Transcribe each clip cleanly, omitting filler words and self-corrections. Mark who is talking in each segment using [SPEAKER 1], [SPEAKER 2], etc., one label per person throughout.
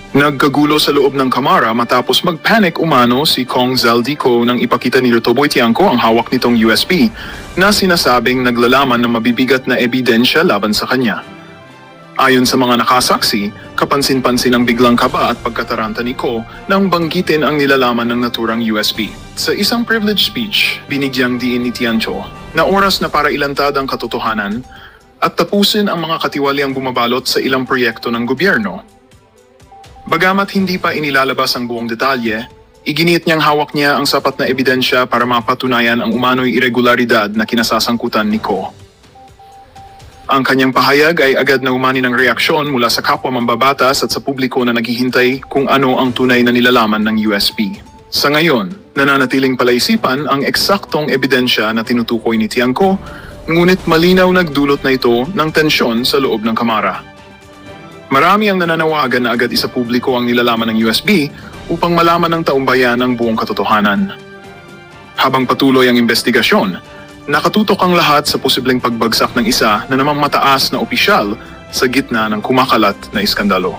[SPEAKER 1] Nagkagulo sa loob ng kamara matapos mag-panic umano si Kong Zaldico nang ipakita ni Toboy Tiangco ang hawak nitong USB na sinasabing naglalaman ng mabibigat na ebidensya laban sa kanya. Ayon sa mga nakasaksi, kapansin-pansin ang biglang kaba at pagkataranta ni Ko nang banggitin ang nilalaman ng naturang USB. Sa isang privilege speech, binigyang diin ni Tiangco na oras na para ilantad ang katotohanan at tapusin ang mga katiwaliang bumabalot sa ilang proyekto ng gobyerno. Bagamat hindi pa inilalabas ang buong detalye, iginiit niyang hawak niya ang sapat na ebidensya para mapatunayan ang umano'y irregularidad na kinasasangkutan ni Ko. Ang kanyang pahayag ay agad na umani ng reaksyon mula sa kapwa mambabatas at sa publiko na naghihintay kung ano ang tunay na nilalaman ng USB. Sa ngayon, nananatiling palaisipan ang eksaktong ebidensya na tinutukoy ni Tiangco, ngunit malinaw nagdulot na ito ng tensyon sa loob ng kamara. Marami ang nananawagan na agad isa publiko ang nilalaman ng USB upang malaman ng taumbayan ang buong katotohanan. Habang patuloy ang investigasyon, nakatutok ang lahat sa posibleng pagbagsak ng isa na namang mataas na opisyal sa gitna ng kumakalat na iskandalo.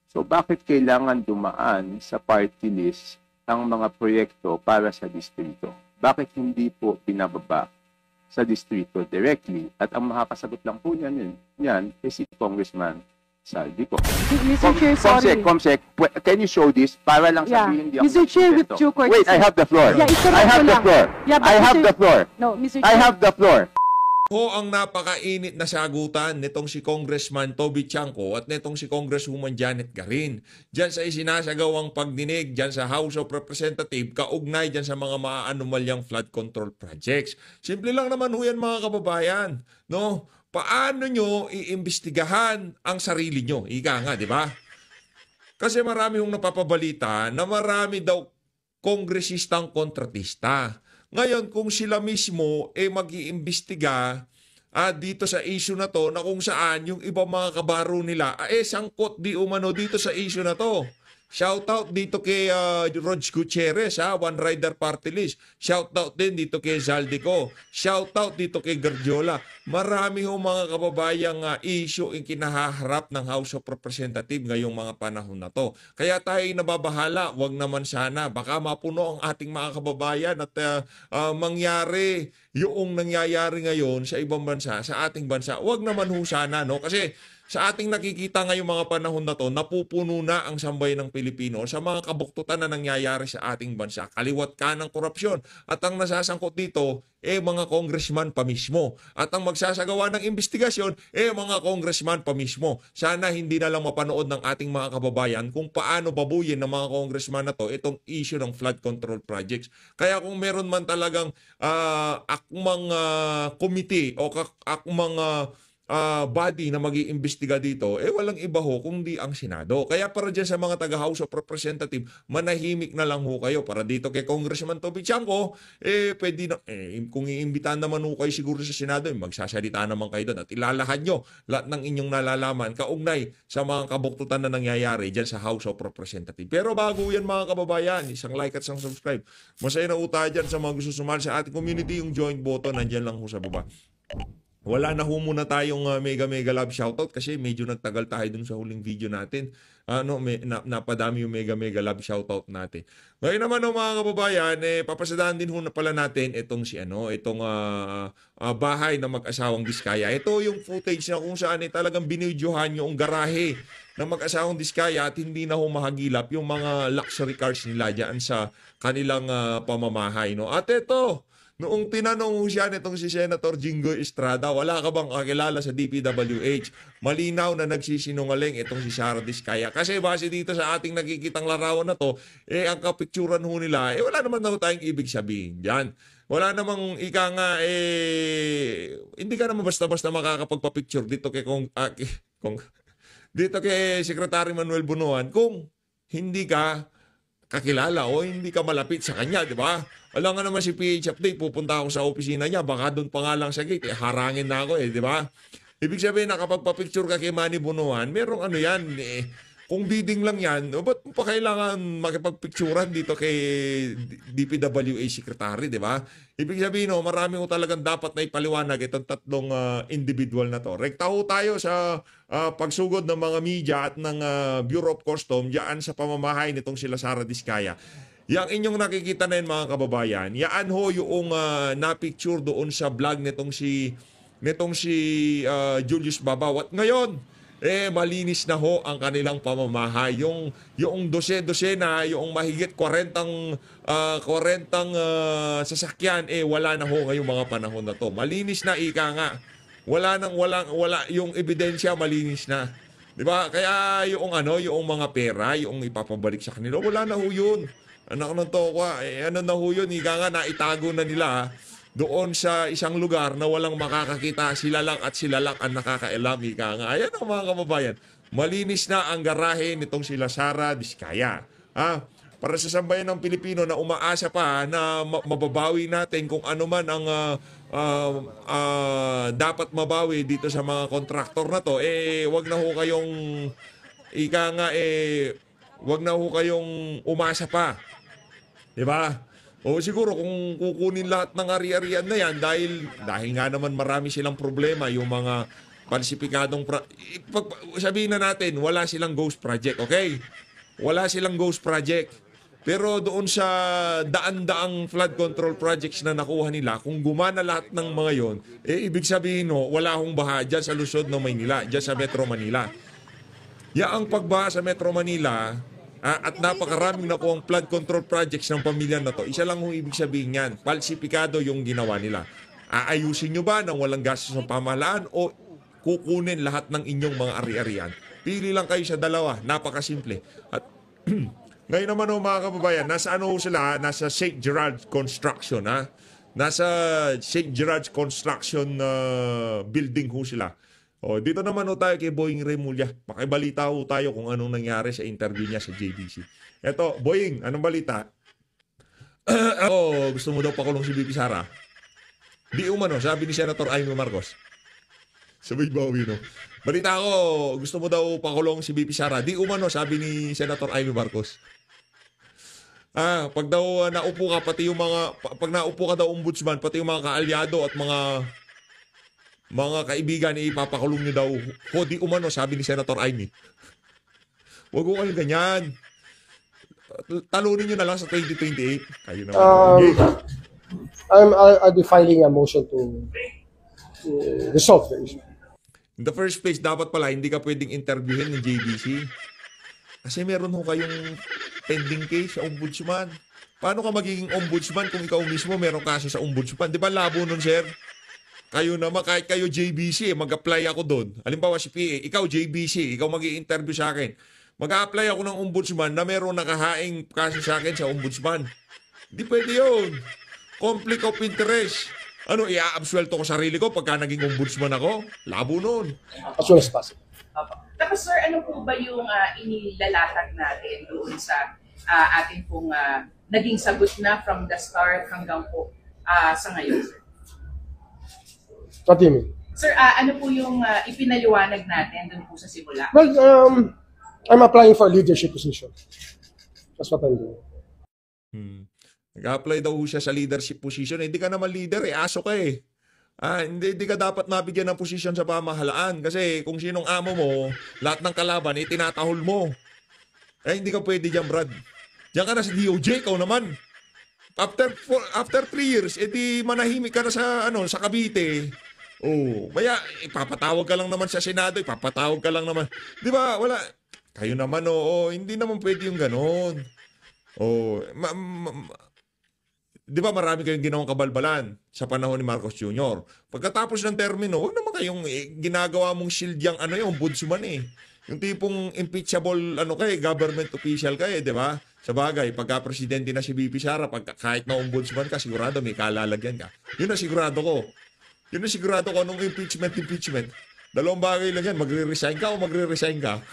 [SPEAKER 2] So bakit kailangan dumaan sa party list ang mga proyekto para sa distrito? Bakit hindi po pinababa sa distrito directly? At ang makakasagot lang po niyan is si Congressman Zaldico.
[SPEAKER 3] Mr. Chair, sorry.
[SPEAKER 2] Comsec, can you show this para lang sabihin hindi ako
[SPEAKER 3] Mr. Chair, with due courtesy.
[SPEAKER 2] Wait, I have the floor.
[SPEAKER 3] Yeah,
[SPEAKER 2] I have the floor.
[SPEAKER 3] Yeah,
[SPEAKER 2] I have the floor.
[SPEAKER 3] No, Mr.
[SPEAKER 2] I
[SPEAKER 3] Chair.
[SPEAKER 2] have the floor.
[SPEAKER 4] Ho ang napakainit na sagutan nitong si Congressman Toby Tiangco at nitong si Congresswoman Janet Garin. Diyan sa isinasagawang pagdinig diyan sa House of Representatives kaugnay diyan sa mga maanomalyang flood control projects. Simple lang naman ho yan mga kababayan. No? Paano nyo iimbestigahan ang sarili nyo? Ika nga, di ba? Kasi marami hong napapabalita na marami daw kongresistang kontratista. Ngayon, kung sila mismo mag-iimbestiga dito sa issue na to, na kung saan yung ibang mga kabaro nila, sangkot di umano dito sa issue na to. Shoutout dito kay Rog Gutierrez, One Rider Party List. Shoutout din dito kay Zaldico. Shoutout dito kay Gardiola. Marami ho mga kababayang issue yung kinahaharap ng House of Representatives ngayong mga panahon na to. Kaya tayo nababahala, wag naman sana. Baka mapuno ang ating mga kababayan at mangyari yung nangyayari ngayon sa ibang bansa, sa ating bansa. Wag naman ho sana, no? Kasi sa ating nakikita ngayong mga panahon na to, napupuno na ang sambayan ng Pilipino sa mga kabuktutan na nangyayari sa ating bansa. Kaliwat ka ng korupsyon. At ang nasasangkot dito, mga congressman pa mismo. At ang magsasagawa ng investigasyon, mga congressman pa mismo. Sana hindi na lang mapanood ng ating mga kababayan kung paano babuyin ng mga congressman na to itong issue ng flood control projects. Kaya kung meron man talagang akmang committee o akmang body na mag-iimbestiga dito, walang iba ho kundi ang Senado. Kaya para dyan sa mga taga-House of Representatives, manahimik na lang ho kayo. Para dito kay Congressman Toby Tiangco, pwede na, kung iimbitahan naman ho kayo siguro sa Senado, magsasalita naman kayo doon at ilalahad nyo lahat ng inyong nalalaman kaugnay sa mga kabuktutan na nangyayari dyan sa House of Representatives. Pero bago yan mga kababayan, isang like at isang subscribe. Masaya na ho tayo dyan sa mga gusto sumali sa ating community, yung join button, nandyan lang ho sa baba. Wala na ho muna tayong mega love shoutout kasi medyo nagtagal tayo dun sa huling video natin. Napadami yung mega love shoutout natin. Ngayon naman mga kababayan, papasadahan din ho na pala natin itong bahay na mag-asawang Diskaya. Ito yung footage na kung saan talagang binidyohan yung garahe ng mag-asawang Diskaya at hindi na ho mahagilap yung mga luxury cars nila dyan sa kanilang pamamahay. No? At ito, noong tinanong siya nitong si Senator Jinggoy Estrada, wala ka bang kakilala sa DPWH? Malinaw na nagsisinungaling itong si Sara Diskaya. Kasi base dito sa ating nakikitang larawan na to, ang kapicturan ho nila, wala naman na tayong ibig sabihin dyan. Wala namang hindi ka naman basta-basta makakapagpa-picture dito dito kay Secretary Manuel Bunuan kung hindi ka kakilala o hindi ka malapit sa kanya, di ba? Wala nga naman si PH Update, pupunta ako sa opisina niya, baka doon pa nga lang sa gate, harangin na ako di ba? Ibig sabihin, nakapagpa-picture ka kay Manny Bunuan, merong Kung bidding lang yan, ba't mo pa kailangan makipagpicturan dito kay DPWA Secretary, di ba? Ibig sabihin, marami ko talagang dapat na ipaliwanag itong tatlong individual na to. Rekta ho tayo sa pagsugod ng mga media at ng Bureau of Customs diyan sa pamamahay nitong sila Sara Diskaya. Yang inyong nakikita na yun, mga kababayan, yaan ho yung na-picture doon sa vlog nitong si Julius Babawat. Ngayon, malinis na ho ang kanilang pamamahay. Yung dose-dose na, yung mahigit 40 sasakyan, wala na ho ngayong mga panahon na to. Malinis na, ika nga. Wala yung ebidensya, malinis na. 'Di ba? Kaya yung mga pera, yung ipapabalik sa kanila, wala na ho yun. Anak ng tokwa, ano na ho yun, ika nga, naitago na nila doon sa isang lugar na walang makakakita, sila lang ang nakakaalam, ika nga. Ayan ang mga kababayan. Malinis na ang garahe nitong sila Sara Diskaya. Para sa sambayan ng Pilipino na umaasa pa na mababawi natin kung ano man ang dapat mabawi dito sa mga kontraktor na to, wag na ho kayong wag na ho kayong umasa pa. 'Di ba? O siguro kung kukunin lahat ng ari-arian na yan dahil nga naman marami silang problema, yung mga falsipikadong sabihin na natin wala silang ghost project, okay? Wala silang ghost project. Pero doon sa daan-daang flood control projects na nakuha nila, kung gumana lahat ng mga yon, ibig sabihin wala hong baha dyan sa lungsod ng Maynila, dyan sa Metro Manila. Ang pagbaha sa Metro Manila, at napakaraming nakuhang flood control projects ng pamilya na to, isa lang hong ibig sabihin yan, falsipikado yung ginawa nila. Aayusin nyo ba ng walang gastos ng pamahalaan o kukunin lahat ng inyong mga ari-arian? Pili lang kayo sa dalawa, napakasimple. At ngayon naman mga kababayan, nasa sila? Nasa St. Gerard Construction, Nasa St. Gerard Construction building ho sila. Dito naman tayo kay Boying Remulla. Pakibalita ho tayo kung anong nangyari sa interview niya sa JBC. Eto, Boying, anong balita? Gusto mo daw pakulong si BP Sara? Di umano, sabi ni Senator Amy Marcos. Sabay bawi, no? Balita ko, gusto mo daw pakulong si BP Sara? Di umano, sabi ni Senator Amy Marcos. Pag daw naupo ka, pati yung pag naupo ka daw ombudsman, pati yung mga kaalyado at mga kaibigan, ipapakulong niyo daw. Di umano, sabi ni Senator Amy. Huwag ko kayo ganyan. Talunin niyo na lang sa 2028. Kayo naman.
[SPEAKER 5] I'll be filing a motion to resolve the issue.
[SPEAKER 4] In the first place, dapat pala hindi ka pwedeng interviewin ng JBC. Kasi meron ho kayong pending case sa ombudsman. Paano ka magiging ombudsman kung ikaw mismo meron kaso sa ombudsman? Di ba labo nun, sir? Kayo naman, kahit kayo JBC, mag-apply ako doon. Halimbawa si PA, ikaw JBC, ikaw mag-i-interview sa akin. Mag-a-apply ako ng ombudsman na meron nakahaing kaso sa akin sa ombudsman. Di pwede yun. Conflict of interest. I-absuelto ko sarili ko pagka naging ombudsman ako? Labo nun.
[SPEAKER 5] As soon as possible.
[SPEAKER 3] Tapos sir, ano po ba yung inilalatag natin doon sa ating pong naging sagot na from the start hanggang po sa ngayon, sir?
[SPEAKER 5] What do you mean?
[SPEAKER 3] Sir, ano po yung ipinaliwanag natin doon po sa simula?
[SPEAKER 5] Well, I'm applying for a leadership position. That's what I'm doing.
[SPEAKER 4] Nag-apply daw siya sa leadership position. Hindi ka naman leader, aso ka eh. Hindi ka dapat mabigyan ng posisyon sa pamahalaan. Kasi kung sinong amo mo, lahat ng kalaban, tinatahol mo. Hindi ka pwede dyan, Brad. Diyan ka na sa DOJ, ikaw naman. After 3 years, di manahimik ka na sa Cavite. Kaya ipapatawag ka lang naman sa Senado, ipapatawag ka lang naman. Di ba? Wala. Kayo naman, hindi naman pwede yung ganon. Di ba marami kayong ginawang kabalbalan sa panahon ni Marcos Jr. Pagkatapos ng termino, huwag naman kayong ginagawa mong shield yung ombudsman eh. Yung tipong impeachable government official di ba? Sa bagay, pagka presidente na si BP Sara, kahit na ombudsman ka, sigurado may kalalagyan ka. Yun na sigurado ko. Nung impeachment. Dalawang bagay lang yan, magre-resign ka o magre-resign ka.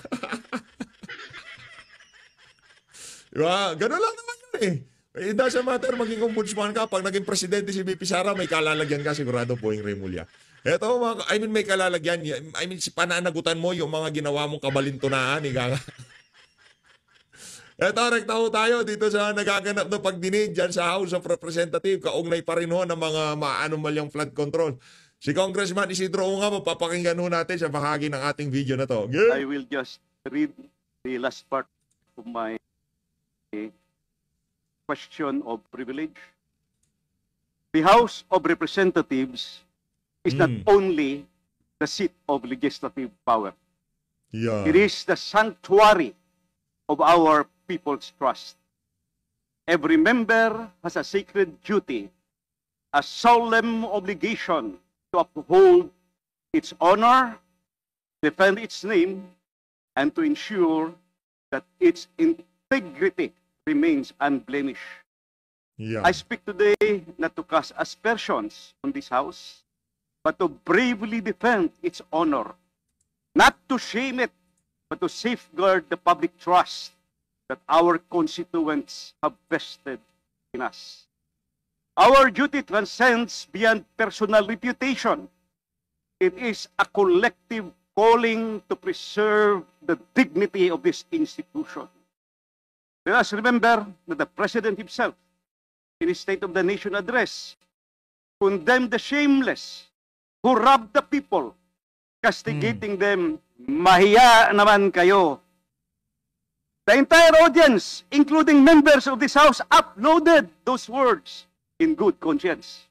[SPEAKER 4] Diba? Ganun lang naman yun eh. It doesn't matter maging ombudsman ka. Pag naging presidente si BP Sara, may kalalagyan ka sigurado po yung Remulla. Eto, may kalalagyan. Pananagutan mo yung mga ginawa mong kabalintunaan. Eto, rekta ho tayo dito sa nagaganap na pagdinig dyan sa House of Representatives. Kaugnay pa rin ho ng mga maanomalyang flood control. Si Congressman Isidro Unga, mapapakinggan ho natin sa bahagi ng ating video na to.
[SPEAKER 6] I will just read the last part of my question of privilege. The House of Representatives is not only the seat of legislative power.
[SPEAKER 4] Yeah.
[SPEAKER 6] It is the sanctuary of our people's trust. Every member has a sacred duty, a solemn obligation to uphold its honor, defend its name, and to ensure that its integrity remains unblemished.
[SPEAKER 4] Yeah.
[SPEAKER 6] I speak today not to cast aspersions on this House, but to bravely defend its honor, not to shame it, but to safeguard the public trust that our constituents have vested in us. Our duty transcends beyond personal reputation. It is a collective calling to preserve the dignity of this institution. Let us remember that the President himself, in his State of the Nation address, condemned the shameless who robbed the people, castigating them, mahiya naman kayo. The entire audience, including members of this House, uploaded those words in good conscience.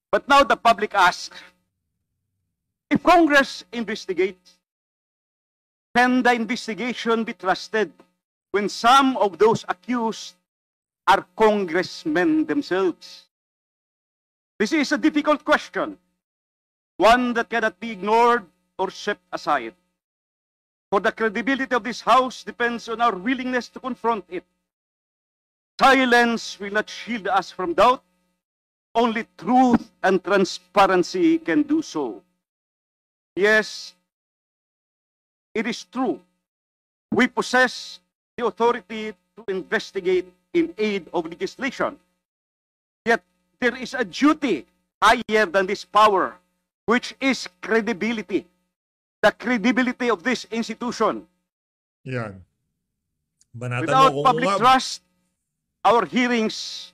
[SPEAKER 6] But now the public asks, if Congress investigates, can the investigation be trusted when some of those accused are congressmen themselves? This is a difficult question, one that cannot be ignored or swept aside. For the credibility of this House depends on our willingness to confront it. Silence will not shield us from doubt. Only truth and transparency can do so. Yes, it is true. We possess the authority to investigate in aid of legislation. Yet there is a duty higher than this power, which is credibility. The credibility of this institution.
[SPEAKER 4] Yan. Banatan
[SPEAKER 6] Without
[SPEAKER 4] mo,
[SPEAKER 6] public trust, our hearings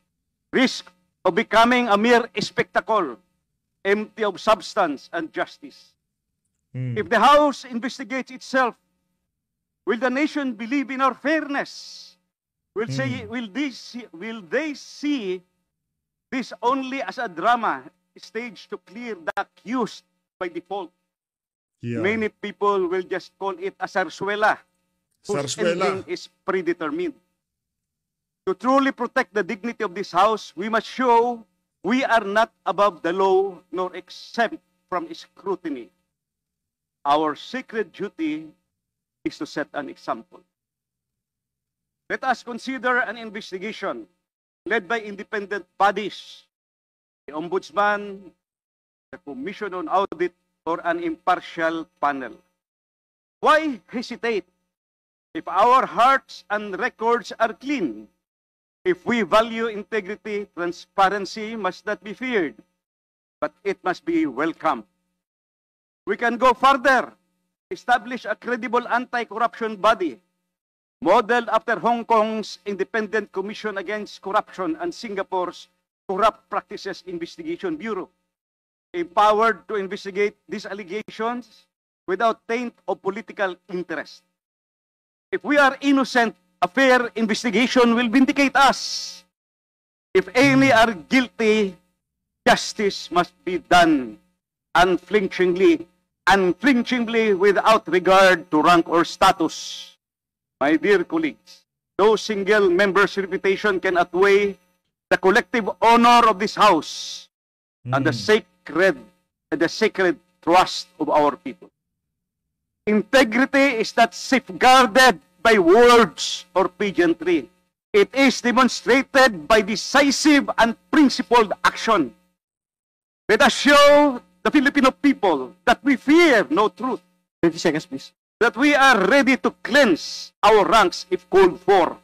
[SPEAKER 6] risk of becoming a mere spectacle, empty of substance and justice. If the House investigates itself, will the nation believe in our fairness? Will they see this only as a drama staged to clear the accused by default?
[SPEAKER 4] Yeah.
[SPEAKER 6] Many people will just call it a zarzuela, whose ending is predetermined. To truly protect the dignity of this House, we must show we are not above the law nor exempt from scrutiny. Our sacred duty is to set an example. Let us consider an investigation led by independent bodies, the Ombudsman, the Commission on Audit, or an impartial panel. Why hesitate if our hearts and records are clean? If we value integrity, transparency must not be feared, but it must be welcomed. We can go further, establish a credible anti-corruption body, modeled after Hong Kong's Independent Commission Against Corruption and Singapore's Corrupt Practices Investigation Bureau, empowered to investigate these allegations without taint of political interest. If we are innocent, a fair investigation will vindicate us. If any are guilty, justice must be done unflinchingly without regard to rank or status. My dear colleagues, no single member's reputation can outweigh the collective honor of this House and the sacred trust of our people. Integrity is not safeguarded by words or pageantry. It is demonstrated by decisive and principled action. Let us show the Filipino people that we fear no truth. 30 seconds, please. That we are ready to cleanse our ranks if called for.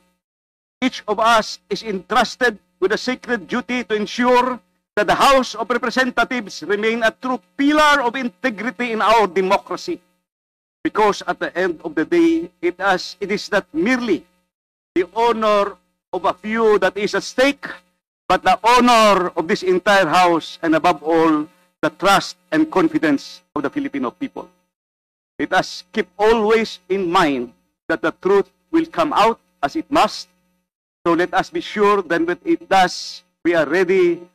[SPEAKER 6] Each of us is entrusted with a sacred duty to ensure that the House of Representatives remain a true pillar of integrity in our democracy. Because at the end of the day, it is not merely the honor of a few that is at stake, but the honor of this entire House, and above all, the trust and confidence of the Filipino people. Let us keep always in mind that the truth will come out as it must. So let us be sure that when it does, we are ready,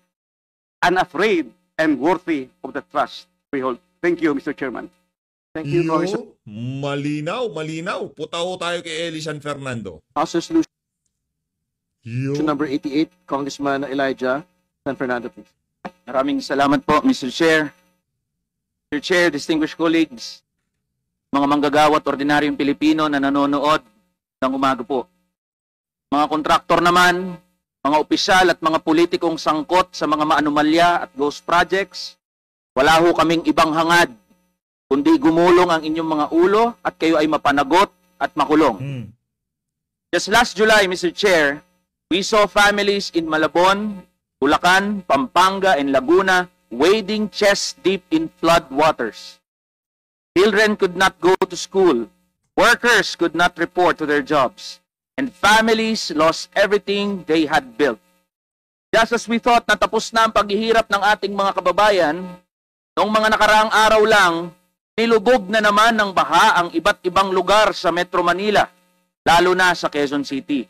[SPEAKER 6] unafraid, and worthy of the trust we hold. Thank you, Mr. Chairman.
[SPEAKER 2] Thank you, Congressman.
[SPEAKER 4] Malinaw. Putaho tayo kay Eli San Fernando.
[SPEAKER 2] House Resolution
[SPEAKER 4] Yo.
[SPEAKER 2] number 88, Congressman Elijah San Fernando, please.
[SPEAKER 7] Maraming salamat po, Mr. Chair. Mr. Chair, distinguished colleagues, mga manggagawa at ordinaryong Pilipino na nanonood ng umaga po. Mga kontraktor naman, mga opisyal at mga politikong sangkot sa mga maanomalya at ghost projects, wala ho kaming ibang hangad, kundi gumulong ang inyong mga ulo at kayo ay mapanagot at makulong. Just last July, Mr. Chair, we saw families in Malabon, Bulacan, Pampanga, and Laguna wading chest deep in flood waters. Children could not go to school, workers could not report to their jobs, and families lost everything they had built. Just as we thought na tapos na ang paghihirap ng ating mga kababayan, noong mga nakaraang araw lang, nilubog na naman ng baha ang iba't ibang lugar sa Metro Manila, lalo na sa Quezon City.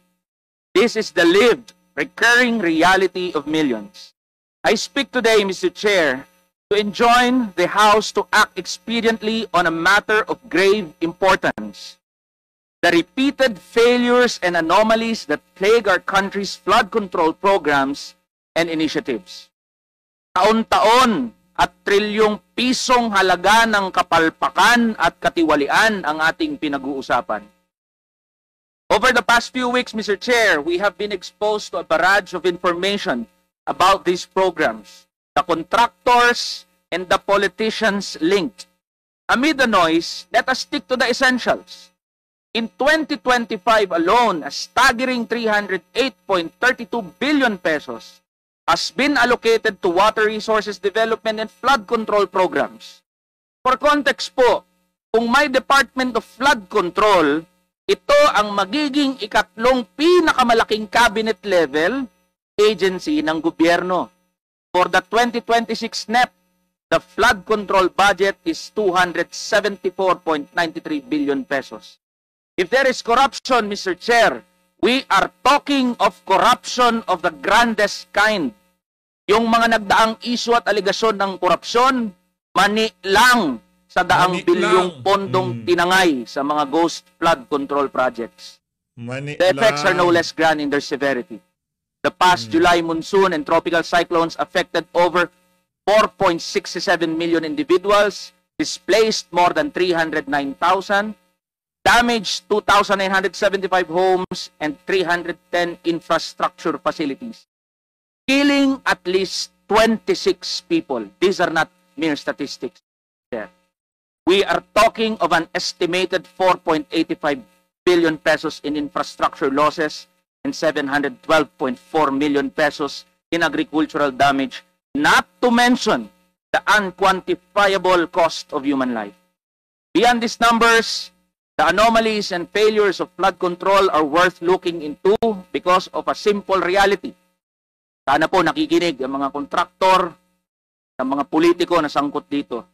[SPEAKER 7] This is the lived, recurring reality of millions. I speak today, Mr. Chair, to enjoin the House to act expediently on a matter of grave importance. The repeated failures and anomalies that plague our country's flood control programs and initiatives. Taon-taon at trilyong pisong halaga ng kapalpakan at katiwalian ang ating pinag-uusapan. Over the past few weeks, Mr. Chair, we have been exposed to a barrage of information about these programs, the contractors, and the politicians linked. Amid the noise, let us stick to the essentials. In 2025 alone, a staggering 308.32 billion pesos has been allocated to water resources development and flood control programs. For context po, kung may Department of Flood Control, ito ang magiging ikatlong pinakamalaking cabinet level agency ng gobyerno. For the 2026 NEP, the flood control budget is 274.93 billion pesos. If there is corruption, Mr. Chair, we are talking of corruption of the grandest kind. Yung mga nagdaang issue at aligasyon ng korupsyon, mani lang sa daang bilyong pondong tinangay sa mga ghost flood control projects. The effects are no less grand in their severity. The past July monsoon and tropical cyclones affected over 4.67 million individuals, displaced more than 309,000, damaged 2,975 homes and 310 infrastructure facilities, killing at least 26 people. These are not mere statistics. We are talking of an estimated 4.85 billion pesos in infrastructure losses and 712.4 million pesos in agricultural damage, not to mention the unquantifiable cost of human life. Beyond these numbers, the anomalies and failures of flood control are worth looking into because of a simple reality. Sana po nakikinig ang mga kontraktor, ang mga politiko na sangkot dito.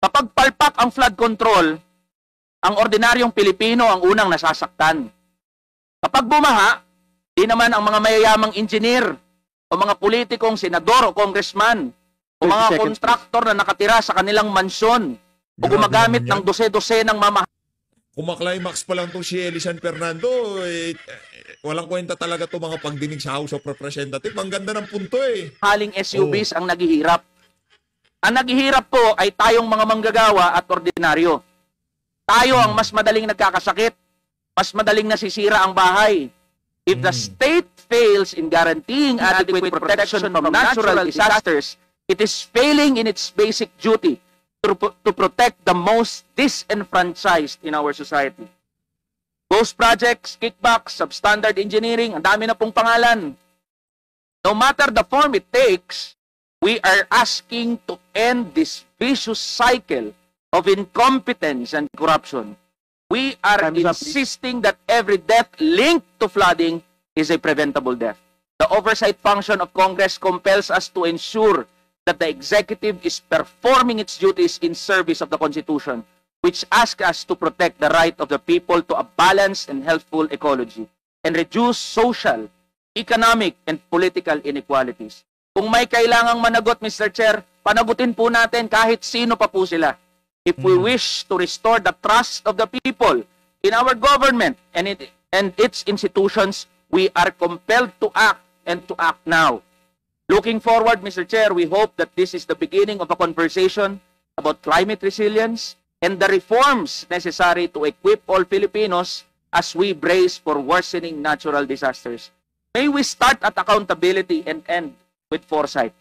[SPEAKER 7] Kapag palpak ang flood control, ang ordinaryong Pilipino ang unang nasasaktan. Kapag bumaha, di naman ang mga mayayamang engineer o mga politikong senador o congressman o mga kontraktor na nakatira sa kanilang mansyon o gumagamit ng dose-dose ng mamahal.
[SPEAKER 4] Kumaklimax pa lang itong si Eli San Fernando, walang kwenta talaga itong mga pagdinig sa House of Representatives. Ang ganda ng punto eh.
[SPEAKER 7] Haling SUVs ang naghihirap. Ang naghihirap po ay tayong mga manggagawa at ordinaryo. Tayo ang mas madaling nagkakasakit, mas madaling nasisira ang bahay. If the state fails in guaranteeing adequate protection from natural disasters, it is failing in its basic duty to protect the most disenfranchised in our society. Ghost projects, kickbacks, substandard engineering, ang dami na pong pangalan. No matter the form it takes, we are asking to end this vicious cycle of incompetence and corruption. We are insisting that every death linked to flooding is a preventable death. The oversight function of Congress compels us to ensure that the executive is performing its duties in service of the Constitution, which asks us to protect the right of the people to a balanced and healthful ecology and reduce social, economic, and political inequalities. Kung may kailangang managot, Mr. Chair, panagutin po natin kahit sino pa po sila. If we wish to restore the trust of the people in our government and its institutions, we are compelled to act and to act now. Looking forward, Mr. Chair, we hope that this is the beginning of a conversation about climate resilience and the reforms necessary to equip all Filipinos as we brace for worsening natural disasters. May we start at accountability and end with foresight.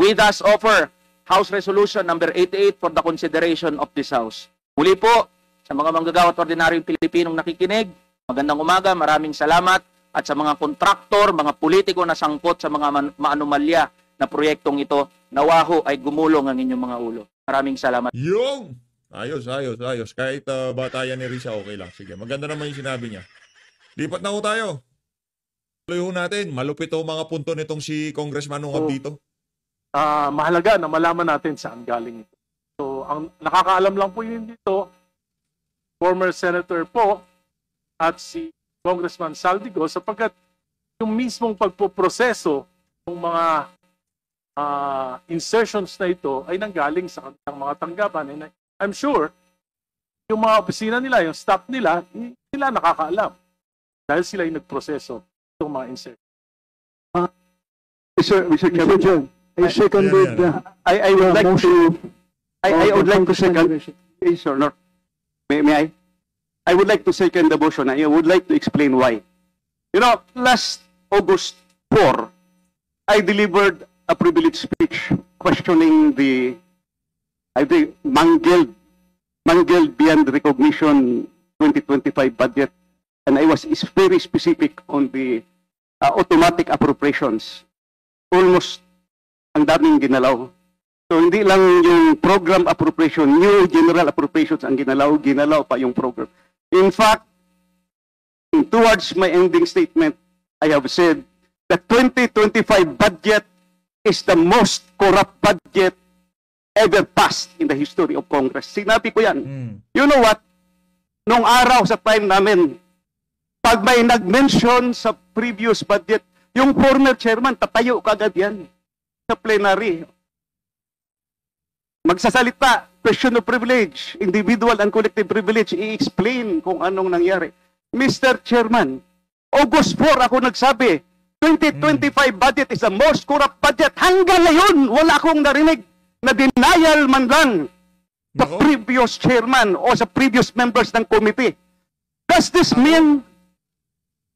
[SPEAKER 7] We thus offer House Resolution number 88 for the consideration of this House. Muli po, sa mga manggagawa at ordinaryong Pilipinong nakikinig, magandang umaga, maraming salamat. At sa mga kontraktor, mga politiko na sangkot sa mga maanomalya na proyektong ito, nawaho ay gumulong ang inyong mga ulo. Maraming salamat.
[SPEAKER 4] Yung! Ayos. Kahit batayan ni Risa, okay lang. Sige, maganda naman yung sinabi niya. Lipat na ho tayo. Tuloy ho natin. Malupit ho mga punto nitong si Congressman Ungab dito.
[SPEAKER 8] Mahalaga na malaman natin saan galing ito. So, ang nakakaalam lang po yun dito, former Senator po at si Congressman Saldico, sapagkat yung mismong pagpoproseso ng mga insertions na ito ay nanggaling sa kanilang mga tanggapan. And I'm sure, yung mga opisina nila, yung staff nila, sila nakakaalam dahil sila yung nagproseso itong mga insertions.
[SPEAKER 6] Mr. Chairman,
[SPEAKER 9] I seconded
[SPEAKER 6] I would like
[SPEAKER 9] motion.
[SPEAKER 6] to I would like to second. Yes or not? May I? I would like to second the motion. I would like to explain why. You know, last August 4, I delivered a privileged speech questioning the, I think, mangled beyond recognition 2025 budget, and I was very specific on the automatic appropriations. Almost ang daming ginalaw. So hindi lang yung program appropriation, new general appropriations ang ginalaw pa yung program. In fact, towards my ending statement, I have said that 2025 budget is the most corrupt budget ever passed in the history of Congress. Sinabi ko yan. You know what? Nung araw sa time namin, pag may nag-mention sa previous budget, yung former chairman, tatayo kagad yan sa plenary. Magsasalita, question of privilege, individual and collective privilege, i-explain kung anong nangyari. Mr. Chairman, August 4 ako nagsabi, 2025 budget is the most corrupt budget. Hanggang ngayon, wala akong narinig na denial man lang sa previous chairman o sa previous members ng committee. Does this mean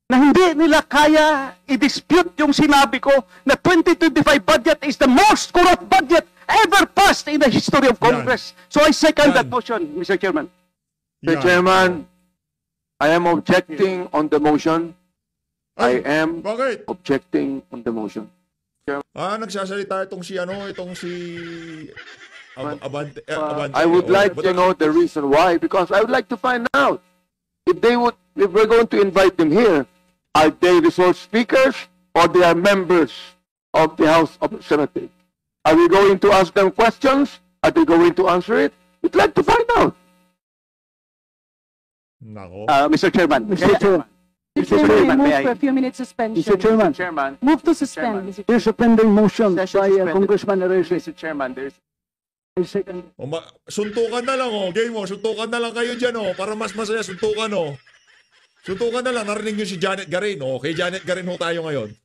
[SPEAKER 6] na hindi nila kaya i-dispute yung sinabi ko na 2025 budget is the most corrupt budget ever passed in the history of Congress? So I second that motion, Mr. Chairman.
[SPEAKER 9] Mr. Chairman, I am objecting on the motion. I am objecting on the motion.
[SPEAKER 4] Nagsasalita itong si Abante.
[SPEAKER 9] I would like to know the reason why, because I would like to find out if we're going to invite them here, are they resource speakers or they are members of the House of Representatives? Are we going to ask them questions? Are they going to answer it? We'd like to find out.
[SPEAKER 6] Mr. Chairman.
[SPEAKER 9] Mr. Chairman.
[SPEAKER 10] Mr. Chairman, move for a few minutes suspension.
[SPEAKER 9] Mr. Chairman.
[SPEAKER 10] Move to suspend. Mr.
[SPEAKER 9] There's a pending motion by Congressman Arrece.
[SPEAKER 6] Mr. Chairman, there's...
[SPEAKER 9] I second.
[SPEAKER 4] Suntukan na lang, game mo. Suntukan na lang kayo dyan, para mas masaya, suntukan, Suntukan na lang, narinig nyo si Janet Garin, Kay Janet Garin tayo ngayon.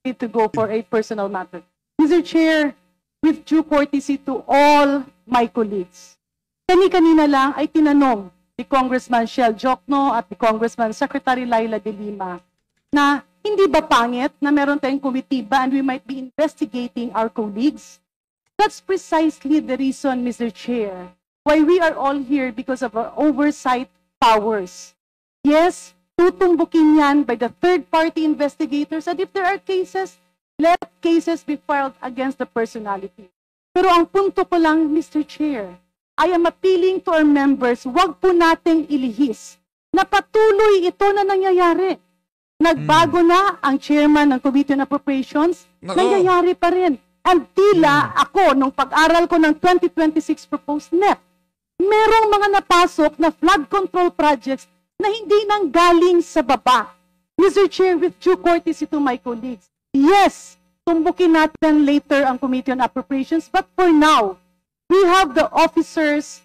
[SPEAKER 10] To go for a personal matter. Mr. Chair, with due courtesy to all my colleagues, kanina lang ay tinanong ni Congressman Shell Jokno at ni Congressman Secretary Laila de Lima na hindi ba pangit na meron tayong komitiba and we might be investigating our colleagues? That's precisely the reason, Mr. Chair, why we are all here, because of our oversight powers. Yes, tutumbukin yan by the third-party investigators, and if there are cases, let cases be filed against the personality. Pero ang punto ko lang, Mr. Chair, I am appealing to our members, wag po nating ilihis na patuloy ito na nangyayari. Nagbago na ang chairman ng Committee on Appropriations, nangyayari pa rin. And tila ako, nung pag-aral ko ng 2026 proposed NEP, merong mga napasok na flood control projects na hindi nanggaling sa baba. Mr. Chair, with due courtesy to my colleagues, yes, tumbukin natin later ang Committee on Appropriations, but for now, we have the officers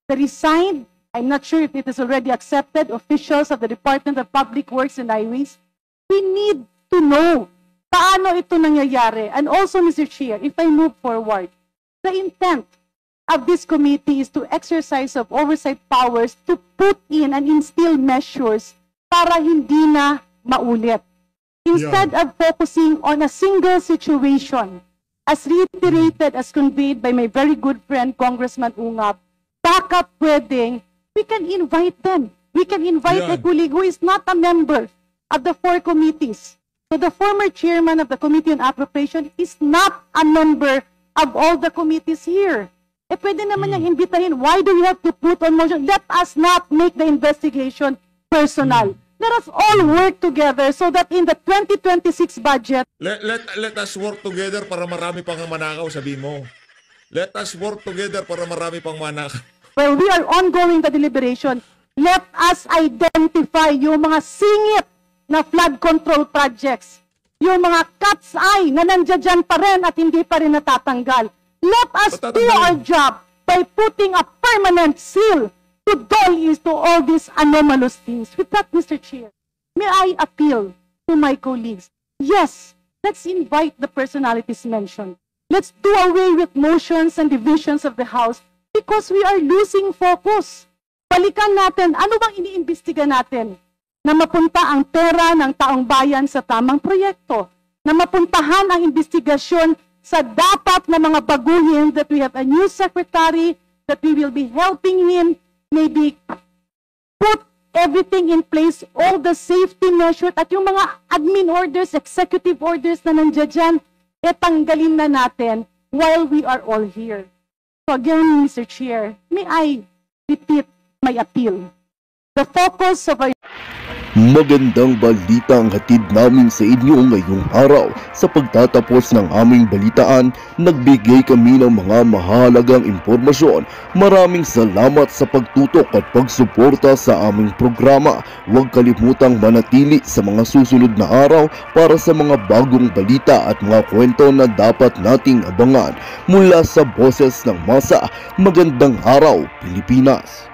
[SPEAKER 10] that resigned. I'm not sure if it is already accepted, officials of the Department of Public Works and Highways. We need to know paano ito nangyayari. And also, Mr. Chair, if I move forward, the intent of this committee is to exercise of oversight powers to put in and instill measures para hindi na maulit. Instead of focusing on a single situation, as reiterated, as conveyed by my very good friend, Congressman Ungab, backup pwedeng, we can invite them. We can invite a colleague who is not a member of the 4 committees. So the former chairman of the Committee on Appropriation is not a member of all the committees here. Eh, pwede naman niyang imbitahin. Why do we have to put on motion? Let us not make the investigation personal. Let us all work together so that in the 2026 budget...
[SPEAKER 4] Let us work together para marami pang manakaw, sabi mo. Let us work together para marami pang manakaw.
[SPEAKER 10] Well, we are ongoing the deliberation. Let us identify yung mga singit na flood control projects. Yung mga cat's eye na nandiyan pa rin at hindi pa rin natatanggal. Let us do our job by putting a permanent seal to to all these anomalous things. With that, Mr. Chair, may I appeal to my colleagues? Yes, let's invite the personalities mentioned. Let's do away with motions and divisions of the House because we are losing focus. Balikan natin, ano bang iniimbestiga natin? Na mapunta ang pera ng taong bayan sa tamang proyekto. Na mapuntahan ang investigasyon sa dapat na mga baguhin, that we have a new secretary, that we will be helping him, maybe put everything in place, all the safety measures, at yung mga admin orders, executive orders na nandiyan dyan, tanggalin na natin while we are all here. So again, Mr. Chair, may I repeat my appeal. The focus of our...
[SPEAKER 11] Magandang balita ang hatid namin sa inyo ngayong araw. Sa pagtatapos ng aming balitaan, nagbigay kami ng mga mahalagang impormasyon. Maraming salamat sa pagtutok at pagsuporta sa aming programa. Huwag kalimutang manatili sa mga susunod na araw para sa mga bagong balita at mga kwento na dapat nating abangan. Mula sa Boses ng Masa, magandang araw, Pilipinas!